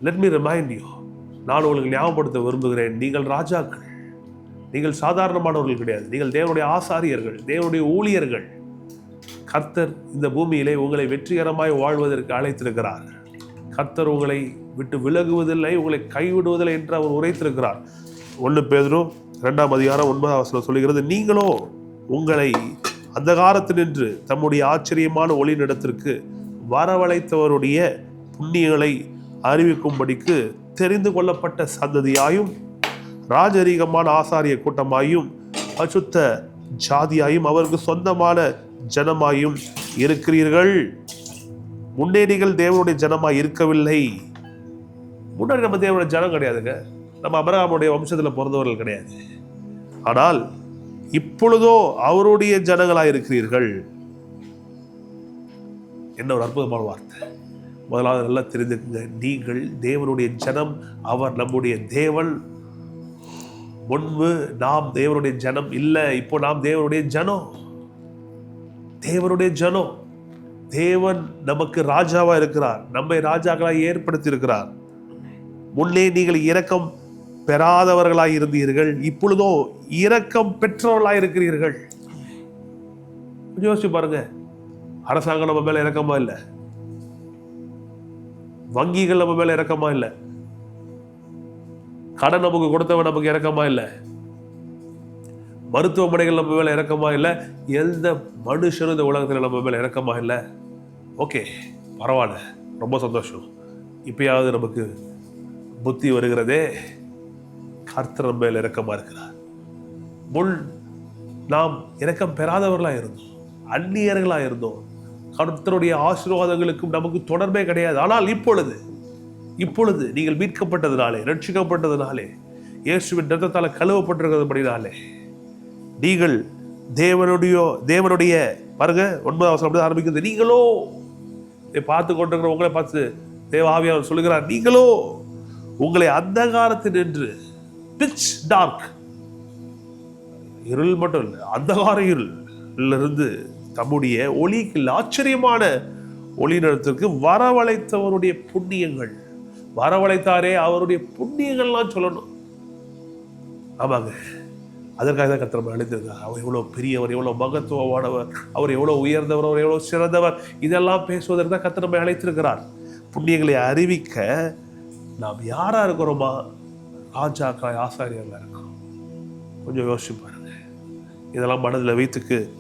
Let me remind you, நான் உங்களுக்கு ஞாபகப்படுத்த விரும்புகிறேன், நீங்கள் ராஜாக்கள், நீங்கள் சாதாரணமானவர்கள் கிடையாது, நீங்கள் தேவனுடைய ஆசாரியர்கள், தேவனுடைய ஊழியர்கள். கர்த்தர் இந்த பூமியிலே உங்களை வெற்றிகரமாய் வாழ்வதற்கு அழைத்திருக்கிறார். கர்த்தர் உங்களை விட்டு விலகுவதில்லை, உங்களை கைவிடுவதில்லை என்று அவர் உரைத்திருக்கிறார். 1 பேதுரு 2:9 சொல்லுகிறது, நீங்களோ உங்களை அந்தகாரத்தினின்று தம்முடைய ஆச்சரியமான ஒளியினிடத்திற்கு வரவழைத்தவருடைய புண்ணியங்களை அறிவிக்கும்படிக்கு தெரிந்து கொள்ளப்பட்ட சந்ததியாயும் ராஜரீகமான ஆசாரிய கூட்டமாயும் அசுத்த ஜாதியாயும் அவருக்கு சொந்தமான ஜனமாயும் இருக்கிறீர்கள். முன்னே நீங்கள் தேவனுடைய ஜனமாய் இருக்கவில்லை. முன்னாடி நம்ம தேவனுடைய ஜனம் கிடையாதுங்க, நம்ம அபிரகாமுடைய வம்சத்தில் பிறந்தவர்கள் கிடையாது. ஆனால் இப்பொழுதோ அவருடைய ஜனங்களாய் இருக்கிறீர்கள். என்ன ஒரு அற்புதமான வார்த்தை! முதலாவது நல்லா தெரிந்துக்குங்க, நீங்கள் தேவனுடைய ஜனம், அவர் நம்முடைய தேவன். முன்பு நாம் தேவனுடைய ஜனம் இல்லை, இப்போ நாம் தேவனுடைய ஜனம். தேவனுடைய ஜனம். தேவன் நமக்கு ராஜாவா இருக்கிறார், நம்மை ராஜாக்களாய் ஏற்படுத்தி இருக்கிறார். முன்னே நீங்கள் இரக்கம் பெறாதவர்களாய் இருந்தீர்கள், இப்பொழுதோ இரக்கம் பெற்றவர்களாய் இருக்கிறீர்கள். யோசிச்சு பாருங்க, அரசாங்கம் நம்ம மேல இரக்கமா இல்லை, வங்கிகள் நம்ம மேல இரக்கமா இல்லை, கடன் நமக்கு கொடுத்தவன் நமக்கு இரக்கமா இல்லை, மருத்துவமனைகள் நம்ம மேல இரக்கமா இல்லை, எந்த மனுஷனும் இந்த உலகத்தில் நம்ம மேல இரக்கமா இல்லை. ஓகே, பரவாயில்ல, ரொம்ப சந்தோஷம். இப்பயாவது நமக்கு புத்தி வருகிறதே. கர்த்தர் நம்ம மேல இரக்கமா இருக்கிறார். முன் நாம் இரக்கம் பெறாதவர்களா இருந்தோம், அந்நியர்களா இருந்தோம், கர்த்தருடைய ஆசீர்வாதங்களுக்கும் நமக்கு தொடர்பே கிடையாது. ஆனால் இப்பொழுது நீங்கள் மீட்கப்பட்டதுனாலே, ரட்சிக்கப்பட்டதுனாலே, இயேசுவின் இரத்தத்தால கழுவப்பட்டிருக்கிறதுபடினாலே நீங்கள் தேவனுடைய பாருங்க 9 ஆரம்பிக்கிறது, நீங்களோ பார்த்து கொண்டிருக்கிற உங்களை பார்த்து தேவ ஆவியானவர் சொல்லுகிறார், நீங்களோ உங்களை அந்தகாரத்தில் நின்று, பிட்ச் டார்க், இருள் மட்டும் இல்லை, அந்தகார இருளிலிருந்து தம்முடைய ஒளிக்கு ஆச்சரியமான ஒளி நிலத்திற்கு வரவழைத்தவருடைய புண்ணியங்கள். வரவழைத்தாரே, அவருடைய புண்ணியங்கள்லாம் சொல்லணும். ஆமாங்க, அதற்காக தான் கர்த்தர் அழைத்திருக்கார். அவர் எவ்வளோ பெரியவர், எவ்வளோ மகத்துவமானவர், அவர் எவ்வளோ உயர்ந்தவர், அவர் எவ்வளோ சிறந்தவர், இதெல்லாம் பேசுவதற்கு தான் கர்த்தர் நம்மை அழைத்திருக்கிறார். புண்ணியங்களை அறிவிக்க நாம் யாரா இருக்கிறோமா? ராஜாக்கள், ஆசாரியர்களாக இருக்கோம். கொஞ்சம் யோசிச்சு பாருங்க. இதெல்லாம் மனதில்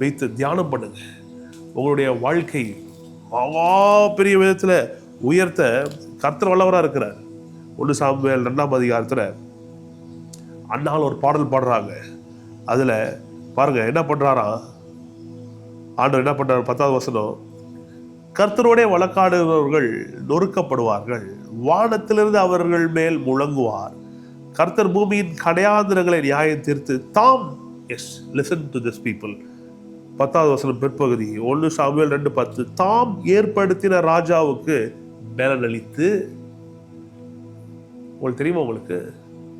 வைத்து தியானம் பண்ணுங்க. உங்களுடைய வாழ்க்கை பெரிய விதத்தில் உயர்த்த கர்த்தர் வல்லவராக இருக்கிறார். 1 சாமுவேல் 2 அண்ணால் ஒரு பாடல் பாடுறாங்க. அதுல பாருங்க என்ன பண்றாரா ஆண்டவர், என்ன பண்றாரு? 10 கர்த்தரோடே வழக்காடுபவர்கள் நொறுக்கப்படுவார்கள், வானத்திலிருந்து அவர்கள் மேல் முழங்குவார். கர்த்தர் பூமியின் கடையாந்திரங்களை நியாயம் தீர்த்து தாம், yes, listen to this people. 10 பிற்பகுதி 1 சாமுவேல் 2:10, தாம் ஏற்படுத்தின ராஜாவுக்கு பலனளித்து. உங்களுக்கு தெரியுமா? உங்களுக்கு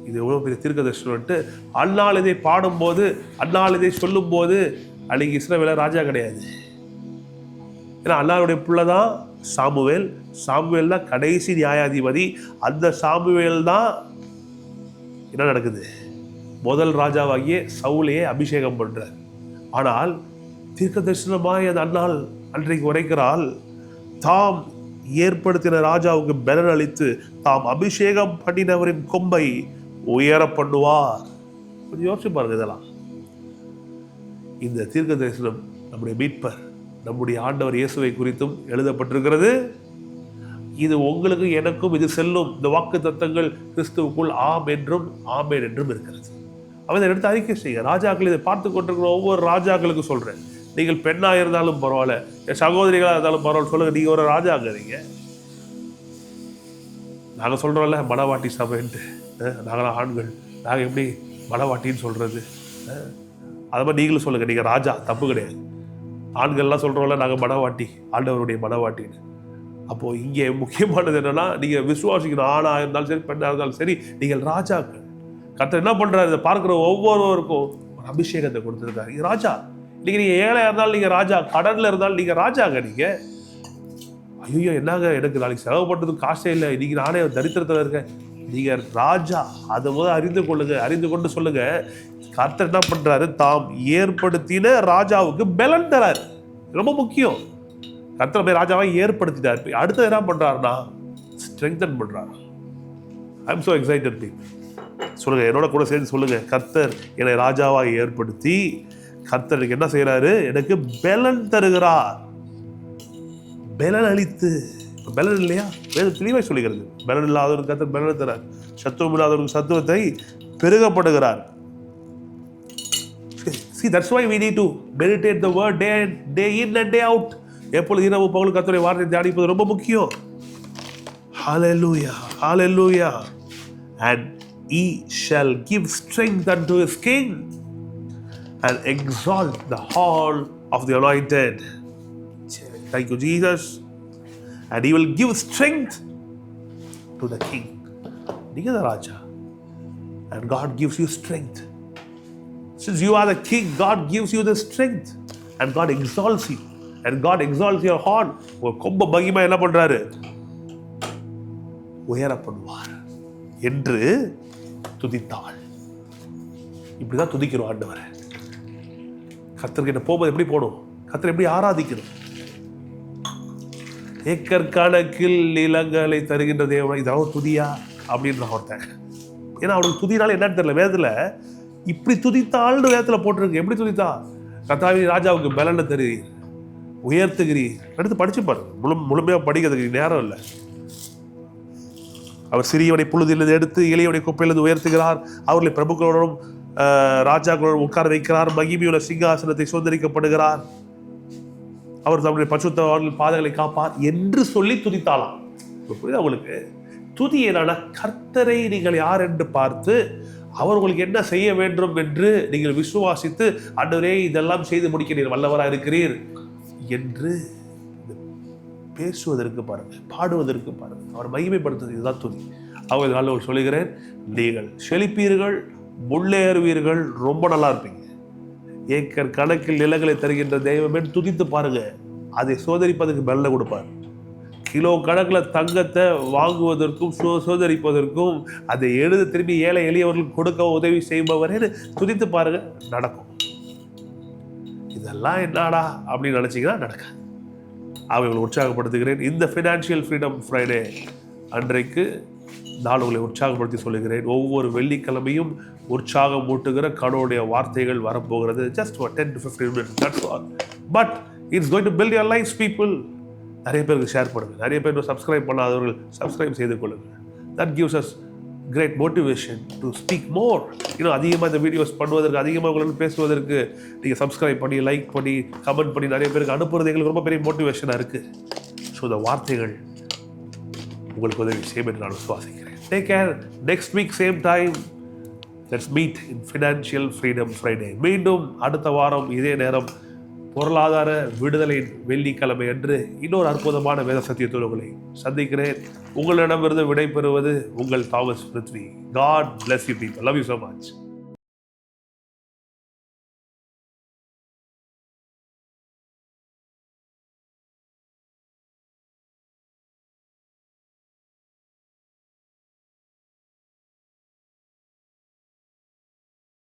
இது எவ்வளவு பெரிய தீர்க்கதரிசனம்ட்டு. அந்நாள் இதை பாடும்போது, அந்நாள் இதை சொல்லும் போது, அன்னைக்கு இஸ்ரவேல ராஜா கிடையாது. ஏன்னா அண்ணாளுடைய பிள்ளைதான் சாமுவேல் தான் கடைசி நியாயாதிபதி. அந்த சாமுவேல் தான் என்ன நடக்குது? முதல் ராஜாவாகிய சவுலையே அபிஷேகம் பண்றார். ஆனால் தீர்க்க தரிசனமாய் அந்த அண்ணாள் அன்றைக்கு உரைக்கிறாள், தாம் ஏற்படுத்தின ராஜாவுக்கு பலன் அளித்து தாம் அபிஷேகம் பண்ணினவரின் கொம்பை உயர பண்ணுவார். கொஞ்சம் யோசிச்சு பாருங்க. இதெல்லாம் இந்த தீர்க்க தரிசனம் நம்முடைய மீட்பர், நம்முடைய ஆண்டவர் இயேசுவை குறித்தும் எழுதப்பட்டிருக்கிறது. இது உங்களுக்கு எனக்கும் இது செல்லும். இந்த வாக்கு தத்தங்கள் கிறிஸ்துவுக்குள் ஆம் என்றும் ஆமேன் என்றும் இருக்கிறது. அவன் எடுத்து அறிக்கை செய்ய. ராஜாக்கள் இதை பார்த்து கொண்டிருக்கிற ஒவ்வொரு ராஜாக்களுக்கும் சொல்றேன், நீங்கள் பெண்ணா இருந்தாலும் பரவாயில்ல, என் சகோதரிகளா இருந்தாலும் பரவாயில்ல, சொல்லுங்க, நீங்க ஒரு ராஜாங்கிறீங்க. நாங்க சொல்றோம்ல மனவாட்டி சபைன்ட்டு, நாங்களாம் ஆண்கள், நாங்க எப்படி மனவாட்டின்னு சொல்றது? அது மாதிரி நீங்களும் சொல்லுங்க, நீங்க ராஜா, தப்பு கிடையாது. ஆண்கள்லாம் சொல்றோம்ல நாங்க மனவாட்டி, ஆண்டவருடைய மனவாட்டின்னு. அப்போ இங்கே முக்கியமானது என்னன்னா, நீங்க விசுவாசிக்கணும். ஆணா இருந்தாலும் சரி, பெண்ணா இருந்தாலும் சரி, நீங்கள் ராஜாக்கள். கர்த்தர் என்ன பண்றாரு? இதை பார்க்கிற ஒவ்வொருவருக்கும் ஒரு அபிஷேகத்தை கொடுத்திருக்காரு. ராஜா, நீங்க ஏழையா இருந்தாலும் நீங்க ராஜா, கடன்ல இருந்தாலும் நீங்க ராஜாங்க. நீங்க ஐயோ என்னங்க எனக்கு நாளைக்கு செலவு பண்ணுறதுக்கு காசே இல்லை, இன்னைக்கு நானே தரித்திரத்தில் இருக்கேன். நீங்கள் ராஜா, அதை முதல் அறிந்து கொள்ளுங்க. அறிந்து கொண்டு சொல்லுங்க, கர்த்தர் என்ன பண்றாரு, தாம் ஏற்படுத்தின ராஜாவுக்கு பலன் தராரு. ரொம்ப முக்கியம். கர்த்தர் போய் ராஜாவை ஏற்படுத்திட்டார். அடுத்தது என்ன பண்றாருன்னா ஸ்ட்ரெங்தன் பண்றாரு. I am so excited people. சொல்லுங்க, என்னோட கூட சேர்ந்து சொல்லுங்க, கர்த்தர் என்னை ராஜாவாக ஏற்படுத்தி கர்த்தர் எனக்கு என்ன செய்யறாரு, எனக்கு பலன் தருகிறார். பலன் அளித்து, பலன் இல்லையா, வேதம் தெளிவாய் சொல்லுகிறது. பலன் இல்லாதவருக்கு கர்த்தர் பலன் தரார், சத்துவம் இல்லாதவருக்கு சத்துவத்தை பெருகப்படுகிறார். See, that's why we need to meditate the word day in and day out. எப்பொழுது இரவு பகல் கர்த்தருடைய வார்த்தையை தியானிப்பது ரொம்ப முக்கியம். Hallelujah, hallelujah. And he shall give strength unto his king and exalt the hall of the anointed. Thank you, Jesus. And he will give strength to the king. நீங்க தான் ராஜா, and God gives you strength. Since you are the king, God gives you the strength, and God exalts you, and God exalts your horn. ஒரு கொம்ப மகிமை என்ன பண்றாரு, உயர பண்ணுவார் என்று துதித்தாள். இப்படிதான் துதிக்கிறோம் ஆண்டவரை. கர்த்தர்கிட்ட போகும்போது எப்படி போகணும், கர்த்தரை எப்படி ஆராதிக்கணும். ஏக்கர் கணக்கில் நிலங்களை தருகின்ற தேவன், இதாவது துதியா அப்படின்ற ஒருத்தன். ஏன்னா அவனுக்கு துதினால என்னன்னு தெரியல. வேதத்துல இப்படி துதித்தாள்னு வேதத்துல போட்டிருக்கு. எப்படி துதித்தா, கர்த்தாவே ராஜாவுக்கு பலனை தருகிறீர், உயர்த்துகிறீர். எடுத்து படிச்சு பாருங்க, முழுமையா படிக்கிறதுக்கு நேரம் இல்லை. அவர் சிறியவனை புழுதிலிருந்து எடுத்து இளையவனை குப்பையிலிருந்து உயர்த்துகிறார். அவர்களை பிரபுக்களோடும் ராஜாக்களோடும் உட்கார வைக்கிறார். மகிமையுள்ள சிங்காசனத்தை சுதந்திரிக்கப்படுகிறார். அவர் தம்முடைய பரிசுத்தவான்களின் பாதங்களை காப்பார் என்று சொல்லி துதித்தாளாம். புரியுதா உங்களுக்கு? துதி என்னன்னா, கர்த்தரை நீங்கள் யார் என்று பார்த்து அவர் உங்களுக்கு என்ன செய்ய வேண்டும் என்று நீங்கள் விசுவாசித்து, ஆண்டவரே இதெல்லாம் செய்து முடிக்க நீர் வல்லவராக இருக்கிறீர் என்று பேசுவதற்கு பாருங்க, பாடுவதற்கு பாருங்க, அவர் மகிமைப்படுத்துவது. இதுதான் துதி. அவங்க நாள் சொல்லுகிறேன், நீங்கள் செழிப்பீர்கள், முன்னேறுவீர்கள், ரொம்ப நல்லா இருப்பீங்க. ஏக்கர் கணக்கில் நிலங்களை தருகின்ற தெய்வமே துதித்து பாருங்க. அதை சோதரிப்பதற்கு பலனை கொடுப்பார். கிலோ கணக்கில் தங்கத்தை வாங்குவதற்கும் சோதரிப்பதற்கும் அதை எழுத திரும்பி ஏழை எளியவர்களுக்கு கொடுக்க உதவி செய்பவரே துதித்து பாருங்க, நடக்கும். இதெல்லாம் என்னடா அப்படின்னு நினைச்சீங்கன்னா நடக்காது. அவங்களை உற்சாகப்படுத்துகிறேன். இந்த ஃபினான்ஷியல் ஃப்ரீடம் ஃப்ரைடே அன்றைக்கு நான் உங்களை உற்சாகப்படுத்தி சொல்லுகிறேன். ஒவ்வொரு வெள்ளிக்கிழமையும் உற்சாகம் ஊட்டுகிற கடவுளுடைய வார்த்தைகள் வரப்போகிறது. Just for 10 to 15 minutes, that's all. But it's going to build your lives, people. நிறைய பேருக்கு ஷேர் பண்ணுங்க. நிறைய பேர் சப்ஸ்கிரைப் பண்ணாதவர்கள் சப்ஸ்கிரைப் செய்து கொள்ளுங்கள். That gives us great motivation to speak more. இன்னும் அதிகமாக இந்த வீடியோஸ் பண்ணுவதற்கு, அதிகமாக உங்களுடன் பேசுவதற்கு நீங்கள் சப்ஸ்கிரைப் பண்ணி, லைக் பண்ணி, கமெண்ட் பண்ணி நிறைய பேருக்கு அனுப்புறது எங்களுக்கு ரொம்ப பெரிய மோட்டிவேஷனாக இருக்குது. ஸோ இந்த வார்த்தைகள் உங்களுக்கு உதவி செய்யும் என்று நான் விசுவாசிக்கிறேன். Take care. Next week same time, let's meet in Financial Freedom Friday. மீண்டும் அடுத்த வாரம் இதே நேரம் பொருளாதார விடுதலை வெள்ளிக்கிழமை அன்று இன்னொரு அற்புதமான வேத சத்தியத்தோடு உங்களை சந்திக்கிறேன். உங்களிடமிருந்து விடைபெறுவது உங்கள் Thomas Prithvi. God bless you people. Love you so much.